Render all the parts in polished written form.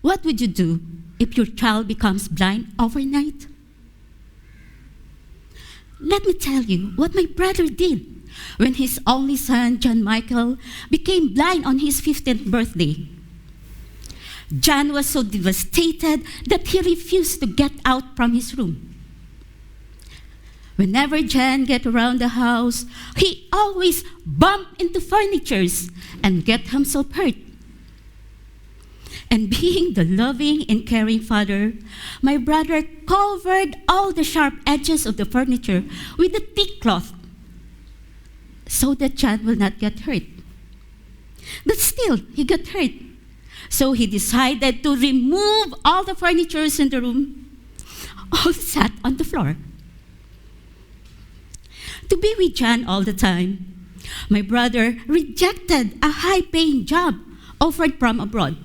What would you do if your child becomes blind overnight? Let me tell you what my brother did when his only son, John Michael, became blind on his 15th birthday. John was so devastated that he refused to get out from his room. Whenever John get around the house, he always bumped into furnitures and get himself hurt. And being the loving and caring father, my brother covered all the sharp edges of the furniture with a thick cloth so that John will not get hurt. But still, he got hurt. So he decided to remove all the furniture in the room, all sat on the floor. To be with John all the time, my brother rejected a high-paying job offered from abroad.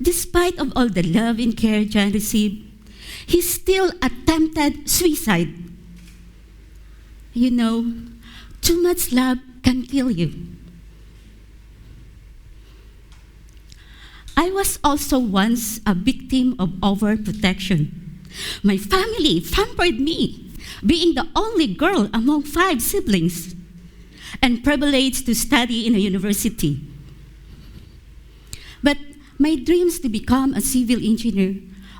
Despite of all the love and care John received, he still attempted suicide. You know, too much love can kill you. I was also once a victim of overprotection. My family pampered me, being the only girl among 5 siblings and privileged to study in a university. But my dreams to become a civil engineer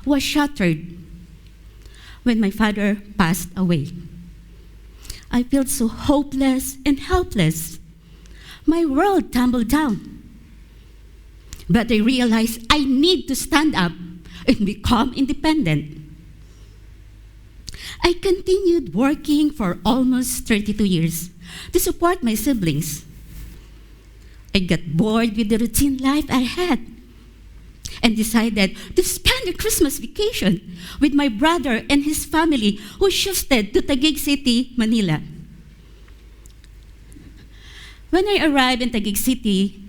was shattered when my father passed away. I felt so hopeless and helpless. My world tumbled down. But I realized I need to stand up and become independent. I continued working for almost 32 years to support my siblings. I got bored with the routine life I had and decided to spend a Christmas vacation with my brother and his family who shifted to Taguig City, Manila. When I arrived in Taguig City,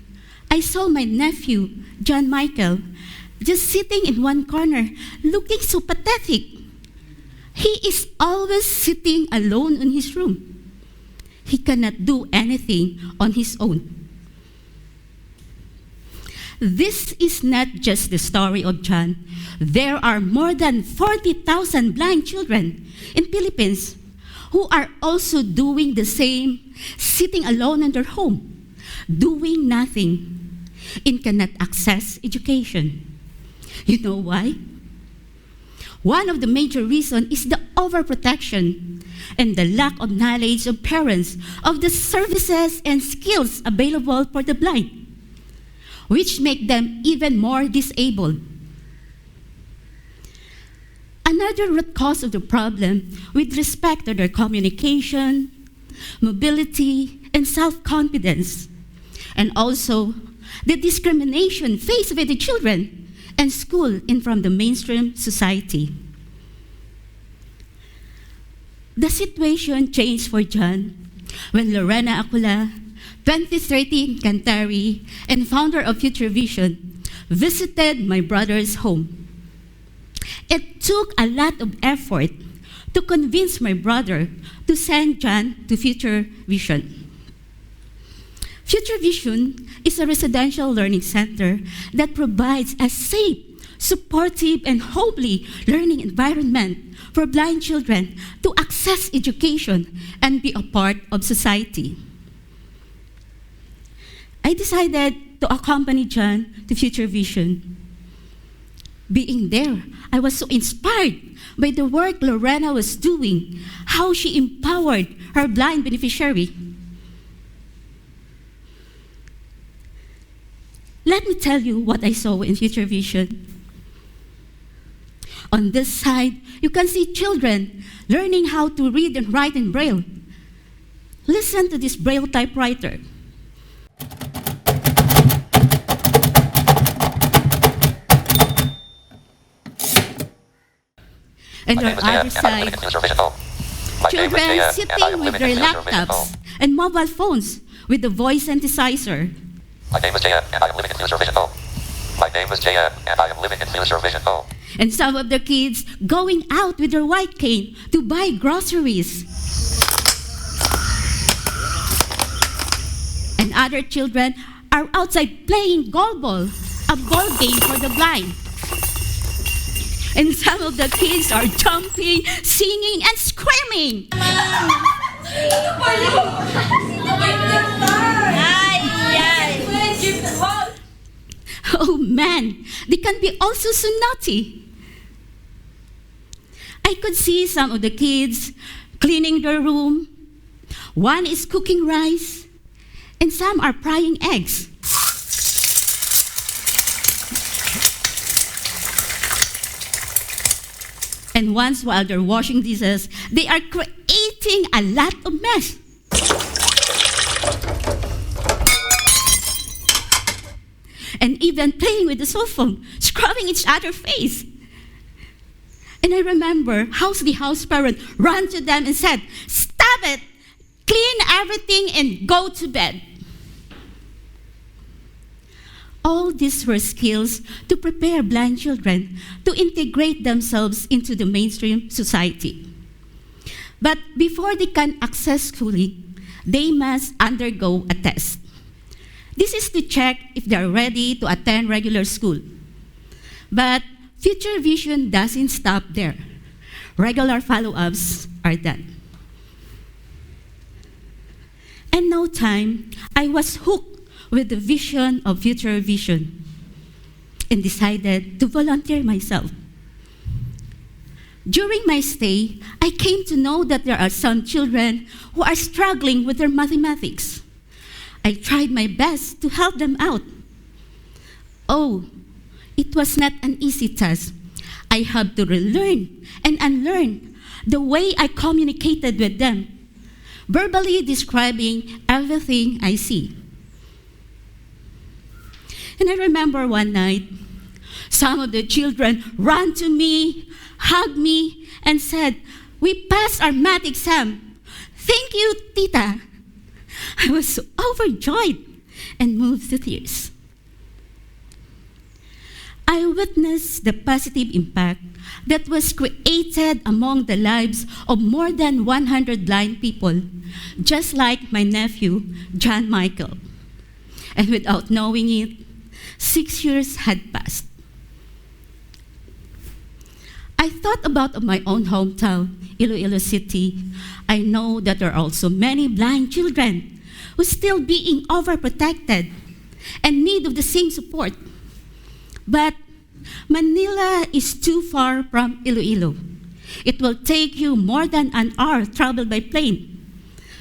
I saw my nephew, John Michael, just sitting in one corner, looking so pathetic. He is always sitting alone in his room. He cannot do anything on his own. This is not just the story of John. There are more than 40,000 blind children in Philippines who are also doing the same, sitting alone in their home, doing nothing, and cannot access education. You know why? One of the major reasons is the overprotection and the lack of knowledge of parents of the services and skills available for the blind, which make them even more disabled. Another root cause of the problem with respect to their communication, mobility, and self-confidence, and also the discrimination faced by the children and school in from the mainstream society. The situation changed for John when Lorena Acula, 2013 Kanthari and founder of Future Vision, visited my brother's home. It took a lot of effort to convince my brother to send John to Future Vision. Future Vision is a residential learning center that provides a safe, supportive, and homely learning environment for blind children to access education and be a part of society. I decided to accompany John to Future Vision. Being there, I was so inspired by the work Lorena was doing, how she empowered her blind beneficiary. Let me tell you what I saw in Future Vision. On this side, you can see children learning how to read and write in Braille. Listen to this Braille typewriter. And on the other side, children sitting with their laptops and mobile phones with the voice synthesizer. My name is JM, and I am living in Future Vision. My name is JM, and I am living in Future Vision. And some of the kids going out with their white cane to buy groceries. And other children are outside playing goalball a ball game for the blind. And some of the kids are jumping, singing, and screaming. Oh man, they can be also so naughty. I could see some of the kids cleaning their room. One is cooking rice, and some are frying eggs. And once while they're washing dishes, they are creating a lot of mess. And even playing with the cell phone, scrubbing each other's face. And I remember how the house parent ran to them and said, "Stop it! Clean everything and go to bed." All these were skills to prepare blind children to integrate themselves into the mainstream society. But before they can access schooling, they must undergo a test. This is to check if they are ready to attend regular school. But future vision doesn't stop there. Regular follow-ups are done. In no time, I was hooked with the vision of future vision and decided to volunteer myself. During my stay, I came to know that there are some children who are struggling with their mathematics. I tried my best to help them out. Oh, it was not an easy task. I had to relearn and unlearn the way I communicated with them, verbally describing everything I see. And I remember one night, some of the children ran to me, hugged me, and said, "We passed our math exam. Thank you, Tita." I was so overjoyed and moved to tears. I witnessed the positive impact that was created among the lives of more than 100 blind people, just like my nephew, John Michael. And without knowing it, 6 years had passed. I thought about my own hometown, Iloilo City. I know that there are also many blind children who are still being overprotected and need of the same support. But Manila is too far from Iloilo. It will take you more than an hour travel by plane.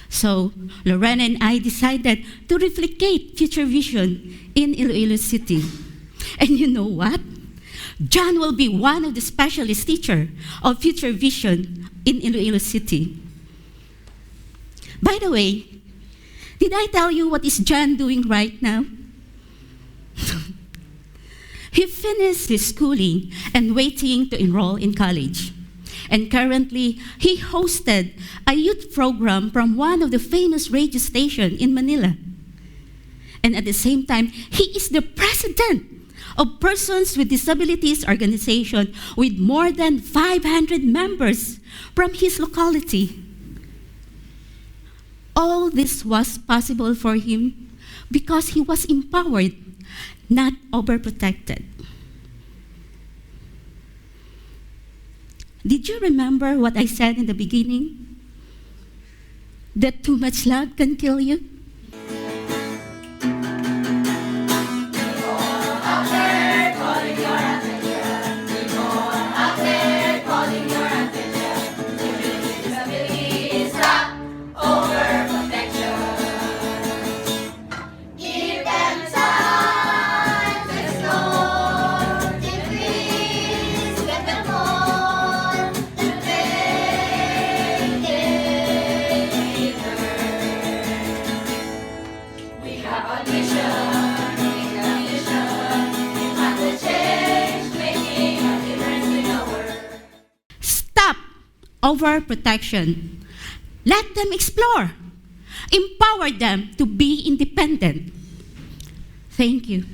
So Lorena and I decided to replicate Future Vision in Iloilo City. And you know what? John will be one of the specialist teachers of Future Vision in Iloilo City. By the way, did I tell you what is John doing right now? He finished his schooling and waiting to enroll in college. And currently, he hosted a youth program from one of the famous radio stations in Manila. And at the same time, he is the president of Persons with Disabilities Organization with more than 500 members from his locality. All this was possible for him because he was empowered, not overprotected. Did you remember what I said in the beginning? That too much love can kill you? Overprotection. Let them explore. Empower them to be independent. Thank you.